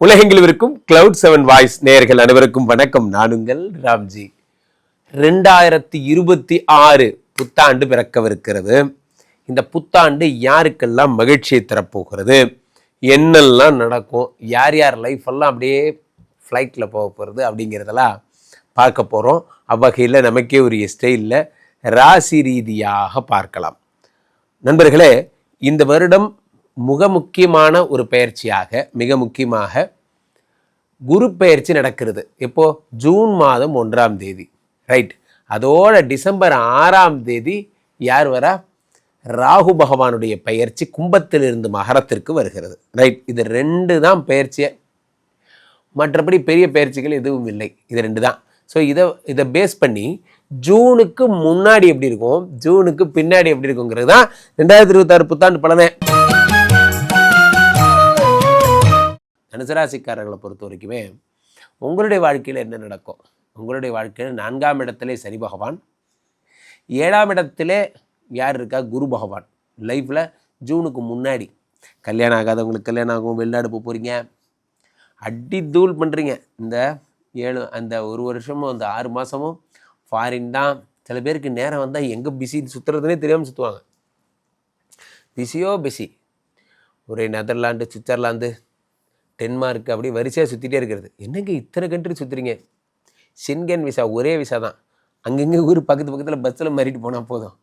உலகெங்கிலும் இருக்கும் Cloud7 voice நேயர்கள் அனைவருக்கும் வணக்கம். நான் உங்கள் ராம்ஜி. 2026 புத்தாண்டு பிறக்கவிருக்கிறது. இந்த புத்தாண்டு யாருக்கெல்லாம் மகிழ்ச்சியை தரப்போகிறது, என்னெல்லாம் நடக்கும், யார் யார் லைஃப் எல்லாம் அப்படியே ஃப்ளைட்டில் போக போகிறது அப்படிங்கிறதெல்லாம் பார்க்க போகிறோம். அவ்வகையில் நமக்கே ஒரு ஸ்டைலில் ராசி ரீதியாக பார்க்கலாம். நண்பர்களே, இந்த வருடம் மிக முக்கியமான ஒரு பயிற்சியாக, மிக முக்கியமாக குரு பயிற்சி நடக்கிறது. இப்போ ஜூன் மாதம் 1ஆம் தேதி, ரைட். அதோட டிசம்பர் 6ஆம் தேதி யார் வரா? ராகு பகவானுடைய பயிற்சி கும்பத்திலிருந்து மகரத்திற்கு வருகிறது, ரைட். இது 2 தான் பயிற்சியை, மற்றபடி பெரிய பயிற்சிகள் எதுவும் இல்லை. இது 2 தான். ஸோ இதை பேஸ் பண்ணி ஜூனுக்கு முன்னாடி எப்படி இருக்கும், ஜூனுக்கு பின்னாடி எப்படி இருக்குங்கிறது தான் 2026 புத்தாண்டு பலனே. தனுசராசிக்காரர்களை பொறுத்த வரைக்குமே உங்களுடைய வாழ்க்கையில் என்ன நடக்கும்? உங்களுடைய வாழ்க்கையில் 4ஆம் இடத்திலே சனி பகவான், 7ஆம் இடத்திலே யார் இருக்கா? குரு பகவான். லைஃப்பில் ஜூனுக்கு முன்னாடி கல்யாணம் ஆகாதவங்களுக்கு கல்யாணம் ஆகும், வெளிநாடு போக போகிறீங்க, அடி தூள் பண்ணுறீங்க. இந்த அந்த 1 வருஷமும் அந்த 6 மாதமும் ஃபாரின் தான். சில பேருக்கு நேரம் வந்தால் எங்கே பிஸி சுற்றுறதுனே தெரியாமல் சுற்றுவாங்க. பிஸியோ பிஸி. ஒரே நெதர்லாண்டு, சுவிட்சர்லாந்து, டென்மார்க், அப்படி வரிசையாக சுற்றிட்டே இருக்கிறது. என்னங்க இத்தனை கண்ட்ரி சுற்றுறீங்க? ஷெங்கன் விசா, ஒரே விசா தான். அங்கங்கே ஊர் பக்கத்தில் பஸ்ஸில் மாறிட்டு போனால் போதும்.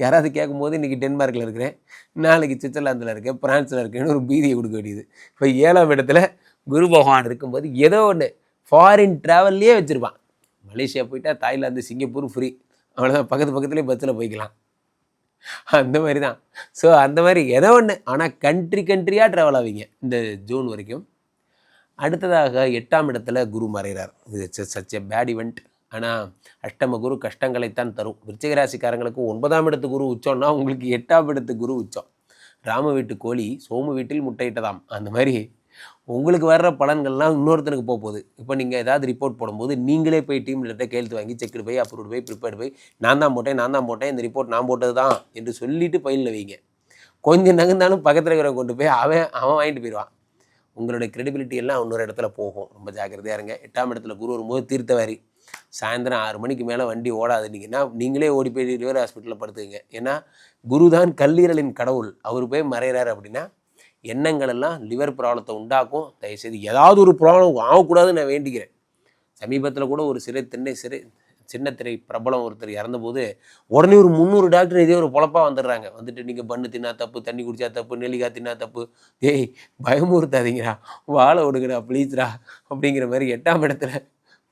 யாராவது கேட்கும்போது இன்றைக்கி டென்மார்க்கில் இருக்கிறேன், நாளைக்கு சுவிட்சர்லாந்தில் இருக்கேன், ஃப்ரான்ஸில் இருக்கேன்னு ஒரு பீதியை கொடுக்க வேண்டியது. இப்போ 7ஆம் இடத்துல குரு பகவான் இருக்கும்போது ஏதோ ஒன்று ஃபாரின் ட்ராவல்லையே வச்சுருப்பான். மலேசியா போயிட்டா தாய்லாந்து, சிங்கப்பூர் ஃப்ரீ, அவ்வளோதான். பக்கத்துலேயே பஸ்ஸில் போய்க்கலாம். அந்த மாதிரி தான். ஸோ அந்த மாதிரி ஏதோ ஒன்று, ஆனால் கண்ட்ரியாக ட்ராவல் ஆவீங்க இந்த ஜூன் வரைக்கும். அடுத்ததாக 8ஆம் இடத்துல குரு மறைகிறார். இது சச் எ பேட் இவெண்ட். ஆனால் அஷ்டம குரு கஷ்டங்களைத்தான் தரும். விருச்சிக ராசிக்காரங்களுக்கு 9ஆம் இடத்து குரு உச்சம்னா உங்களுக்கு 8ஆம் இடத்து குரு உச்சம். ராம வீட்டு கோழி சோமு வீட்டில் முட்டையிட்டதாம். அந்த மாதிரி உங்களுக்கு வர்ற பலன்கள்லாம் இன்னொருத்தனுக்கு போகுது. இப்போ நீங்கள் ஏதாவது ரிப்போர்ட் போடும்போது நீங்களே போய் டீம் லீடர்கிட்ட கையெழுத்து வாங்கி செக்டு போய் அப்ரூவ்டு போய் ப்ரிப்பேர்டு போய் நான் தான் போட்டேன், இந்த ரிப்போர்ட் நான் போட்டது தான் என்று சொல்லிவிட்டு பைலில் வைங்க. கொஞ்சம் நகர்ந்தாலும் பக்கத்தில் இருக்கிறவங்க கொண்டு போய் அவன் வாங்கிட்டு போயிடுவான். உங்களுடைய கிரெடிபிலிட்டி எல்லாம் இன்னொரு இடத்துல போகும். ரொம்ப ஜாக்கிரதையாக இருங்க. 8ஆம் இடத்துல குரு வரும்போது தீர்த்தவாரி. சாயந்தரம் 6 மணிக்கு மேலே வண்டி ஓடாதுனீங்கன்னா நீங்களே ஓடி போய் லிவர் ஹாஸ்பிட்டலில் படுத்துக்குங்க. ஏன்னா குரு தான் கல்லீரலின் கடவுள். அவர் போய் மறைகிறார் அப்படின்னா எண்ணங்கள் எல்லாம் லிவர் ப்ராப்ளத்தை உண்டாக்கும். தயவுசெய்து ஏதாவது ஒரு ப்ராப்ளம் ஆகக்கூடாதுன்னு நான் வேண்டிக்கிறேன். சமீபத்தில் கூட ஒரு சின்ன திரை பிரபலம் ஒருத்தர் இறந்தபோது உடனே ஒரு 300 டாக்டர் இதே ஒரு பொழப்பாக வந்துடுறாங்க. வந்துட்டு நீங்கள் பண்ணு தின்னா தப்பு, தண்ணி குடித்தா தப்பு, நெல்லிக்காய் தின்னா தப்பு, ஏய் பயமுறுத்தாதீங்கடா, வாழை விடுங்கடா ப்ளீஸ்ரா அப்படிங்கிற மாதிரி. 8ஆம் இடத்துல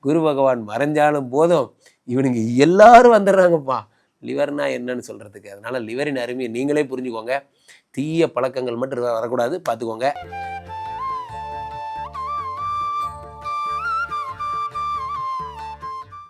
குரு பகவான் மறைஞ்சாலும் போதும் இவனுங்க எல்லாரும் வந்துடுறாங்கப்பா லிவர்னா என்னன்னு சொல்கிறதுக்கு. அதனால் லிவரின் அருமையை நீங்களே புரிஞ்சுக்கோங்க. தீய பழக்கங்கள் மட்டும் வரக்கூடாது, பார்த்துக்கோங்க.